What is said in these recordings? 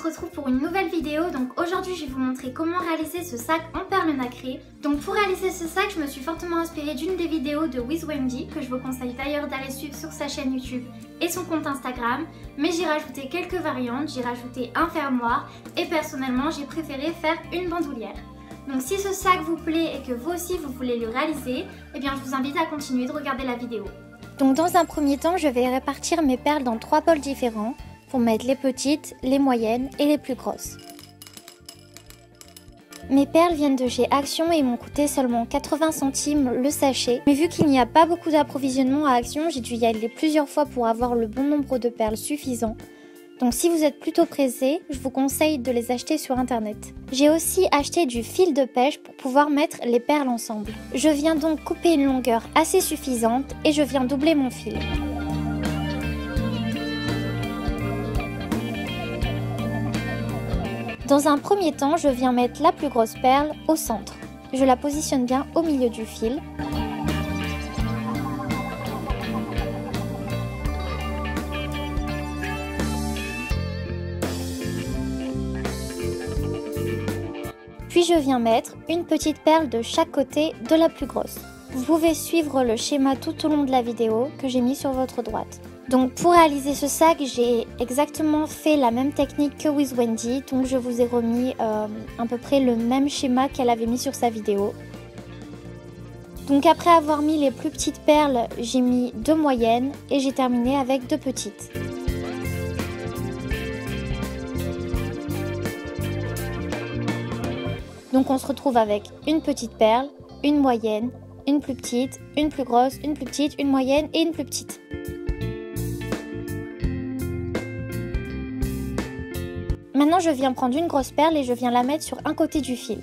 retrouve pour une nouvelle vidéo. Donc aujourd'hui je vais vous montrer comment réaliser ce sac en perles nacrées. Donc pour réaliser ce sac, je me suis fortement inspirée d'une des vidéos de With Wendy, que je vous conseille d'ailleurs d'aller suivre sur sa chaîne YouTube et son compte Instagram. Mais j'ai rajouté quelques variantes, j'ai rajouté un fermoir et personnellement j'ai préféré faire une bandoulière. Donc si ce sac vous plaît et que vous aussi vous voulez le réaliser, eh bien je vous invite à continuer de regarder la vidéo. Donc dans un premier temps, je vais répartir mes perles dans 3 bols différents pour mettre les petites, les moyennes et les plus grosses. Mes perles viennent de chez Action et m'ont coûté seulement 80 centimes le sachet. Mais vu qu'il n'y a pas beaucoup d'approvisionnement à Action, j'ai dû y aller plusieurs fois pour avoir le bon nombre de perles suffisant. Donc si vous êtes plutôt pressé, je vous conseille de les acheter sur internet. J'ai aussi acheté du fil de pêche pour pouvoir mettre les perles ensemble. Je viens donc couper une longueur assez suffisante et je viens doubler mon fil. Dans un premier temps, je viens mettre la plus grosse perle au centre. Je la positionne bien au milieu du fil. Puis je viens mettre une petite perle de chaque côté de la plus grosse. Vous pouvez suivre le schéma tout au long de la vidéo que j'ai mis sur votre droite. Donc pour réaliser ce sac, j'ai exactement fait la même technique que With Wendy. Donc je vous ai remis à peu près le même schéma qu'elle avait mis sur sa vidéo. Donc après avoir mis les plus petites perles, j'ai mis 2 moyennes et j'ai terminé avec 2 petites. Donc on se retrouve avec une petite perle, une moyenne, une plus petite, une plus grosse, une plus petite, une moyenne et une plus petite. Maintenant je viens prendre une grosse perle et je viens la mettre sur un côté du fil.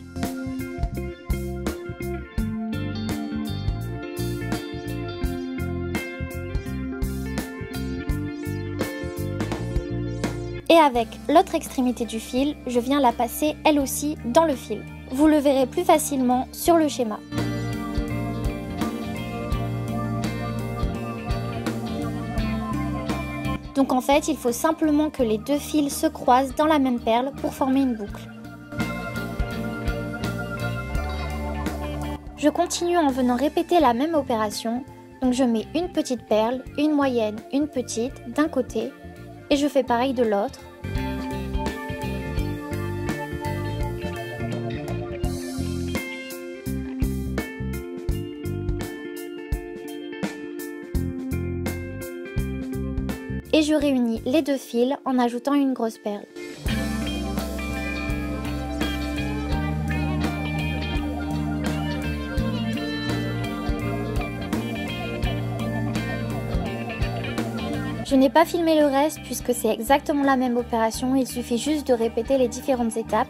Et avec l'autre extrémité du fil, je viens la passer elle aussi dans le fil. Vous le verrez plus facilement sur le schéma. Donc en fait, il faut simplement que les deux fils se croisent dans la même perle pour former une boucle. Je continue en venant répéter la même opération. Donc je mets une petite perle, une moyenne, une petite d'un côté et je fais pareil de l'autre. Et je réunis les deux fils en ajoutant une grosse perle. Je n'ai pas filmé le reste puisque c'est exactement la même opération, il suffit juste de répéter les différentes étapes.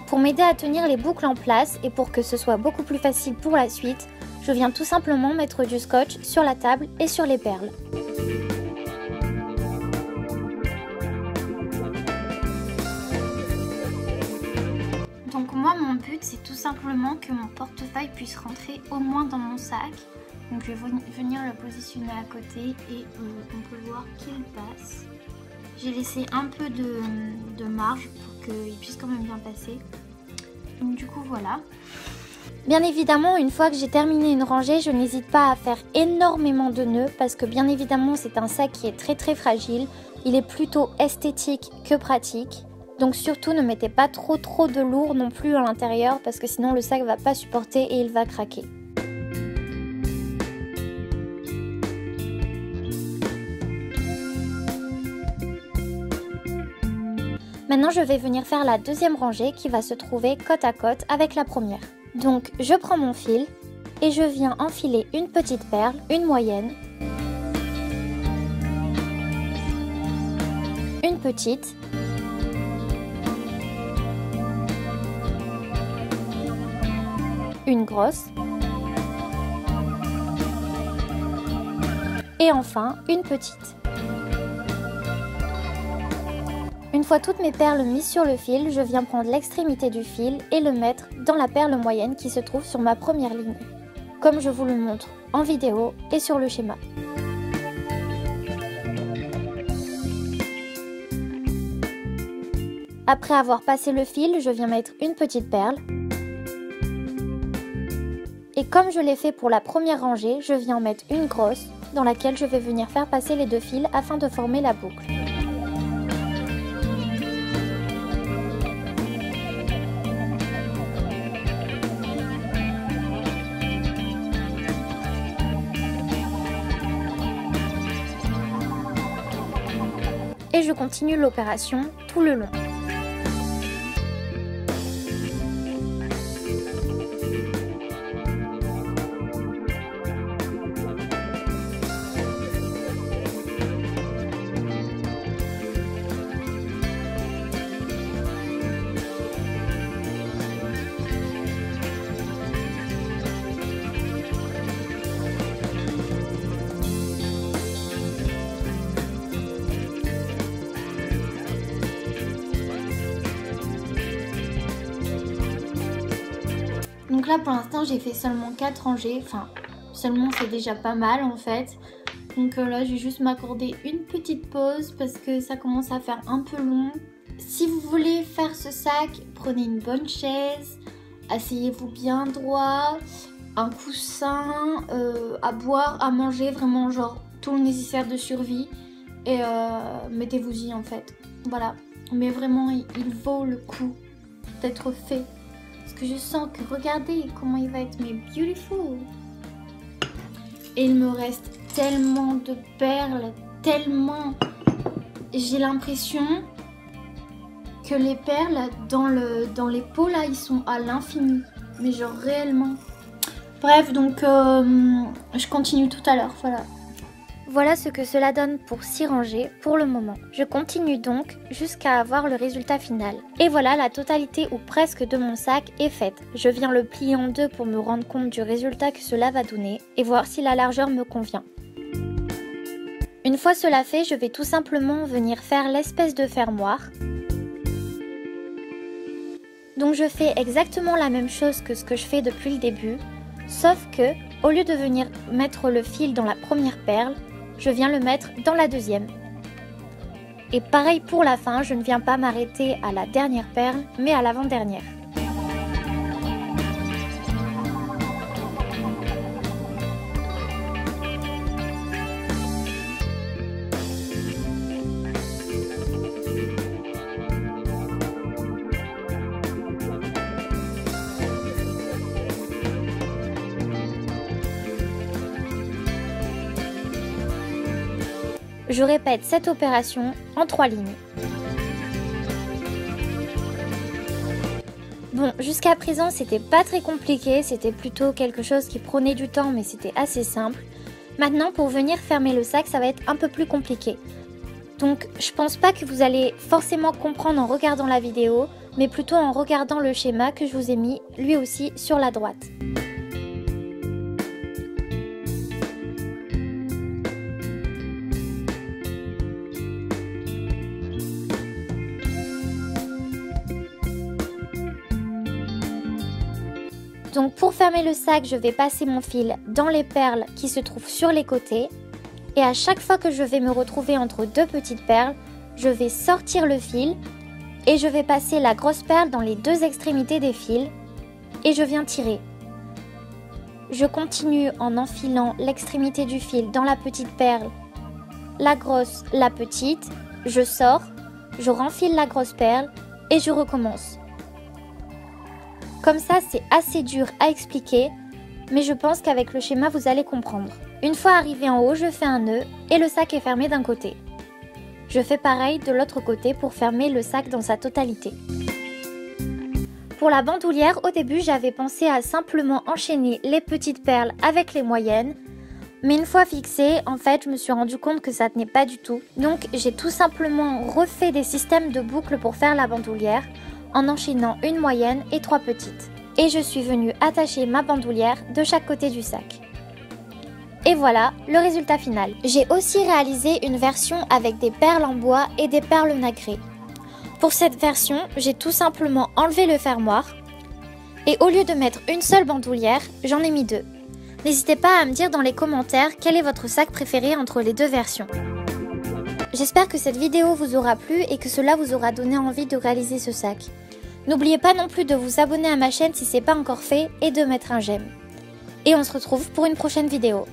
Pour m'aider à tenir les boucles en place et pour que ce soit beaucoup plus facile pour la suite, je viens tout simplement mettre du scotch sur la table et sur les perles. Donc moi mon but c'est tout simplement que mon portefeuille puisse rentrer au moins dans mon sac. Donc je vais venir le positionner à côté et on peut voir qu'il passe. J'ai laissé un peu de marge pour qu'il puisse quand même bien passer. Donc du coup voilà. Bien évidemment, une fois que j'ai terminé une rangée, je n'hésite pas à faire énormément de nœuds parce que bien évidemment c'est un sac qui est très fragile. Il est plutôt esthétique que pratique. Donc surtout ne mettez pas trop de lourd non plus à l'intérieur parce que sinon le sac va pas supporter et il va craquer. Maintenant je vais venir faire la deuxième rangée qui va se trouver côte à côte avec la première. Donc je prends mon fil et je viens enfiler une petite perle, une moyenne, une petite, une grosse et enfin une petite. Une fois toutes mes perles mises sur le fil, je viens prendre l'extrémité du fil et le mettre dans la perle moyenne qui se trouve sur ma première ligne, comme je vous le montre en vidéo et sur le schéma. Après avoir passé le fil, je viens mettre une petite perle. Et comme je l'ai fait pour la première rangée, je viens en mettre une grosse dans laquelle je vais venir faire passer les 2 fils afin de former la boucle. Et je continue l'opération tout le long. Donc là pour l'instant j'ai fait seulement 4 rangées, enfin seulement c'est déjà pas mal en fait. Donc là je vais juste m'accorder une petite pause parce que ça commence à faire un peu long. Si vous voulez faire ce sac, prenez une bonne chaise, asseyez-vous bien droit, un coussin, à boire, à manger, vraiment genre tout le nécessaire de survie et mettez-vous-y en fait. Voilà, mais vraiment il vaut le coup d'être fait. Parce que je sens que, regardez comment il va être, mais beautiful. Et il me reste tellement de perles, tellement. J'ai l'impression que les perles dans les pots là, ils sont à l'infini. Mais genre réellement. Bref, donc je continue tout à l'heure, voilà. Voilà ce que cela donne pour 6 rangées pour le moment. Je continue donc jusqu'à avoir le résultat final. Et voilà, la totalité ou presque de mon sac est faite. Je viens le plier en 2 pour me rendre compte du résultat que cela va donner et voir si la largeur me convient. Une fois cela fait, je vais tout simplement venir faire l'espèce de fermoir. Donc je fais exactement la même chose que ce que je fais depuis le début, sauf que au lieu de venir mettre le fil dans la première perle, je viens le mettre dans la deuxième. Et pareil pour la fin, je ne viens pas m'arrêter à la dernière perle, mais à l'avant-dernière. Je répète cette opération en 3 lignes. Bon, jusqu'à présent, c'était pas très compliqué, c'était plutôt quelque chose qui prenait du temps, mais c'était assez simple. Maintenant, pour venir fermer le sac, ça va être un peu plus compliqué. Donc, je pense pas que vous allez forcément comprendre en regardant la vidéo, mais plutôt en regardant le schéma que je vous ai mis, lui aussi, sur la droite. Donc pour fermer le sac, je vais passer mon fil dans les perles qui se trouvent sur les côtés. Et à chaque fois que je vais me retrouver entre 2 petites perles, je vais sortir le fil et je vais passer la grosse perle dans les 2 extrémités des fils et je viens tirer. Je continue en enfilant l'extrémité du fil dans la petite perle, la grosse, la petite, je sors, je renfile la grosse perle et je recommence. Comme ça, c'est assez dur à expliquer, mais je pense qu'avec le schéma, vous allez comprendre. Une fois arrivé en haut, je fais un nœud et le sac est fermé d'un côté. Je fais pareil de l'autre côté pour fermer le sac dans sa totalité. Pour la bandoulière, au début, j'avais pensé à simplement enchaîner les petites perles avec les moyennes, mais une fois fixée, en fait, je me suis rendu compte que ça tenait pas du tout. Donc, j'ai tout simplement refait des systèmes de boucles pour faire la bandoulière, en enchaînant une moyenne et 3 petites. Et je suis venue attacher ma bandoulière de chaque côté du sac. Et voilà le résultat final. J'ai aussi réalisé une version avec des perles en bois et des perles nacrées. Pour cette version, j'ai tout simplement enlevé le fermoir et au lieu de mettre une seule bandoulière, j'en ai mis 2. N'hésitez pas à me dire dans les commentaires quel est votre sac préféré entre les 2 versions. J'espère que cette vidéo vous aura plu et que cela vous aura donné envie de réaliser ce sac. N'oubliez pas non plus de vous abonner à ma chaîne si ce n'est pas encore fait et de mettre un j'aime. Et on se retrouve pour une prochaine vidéo.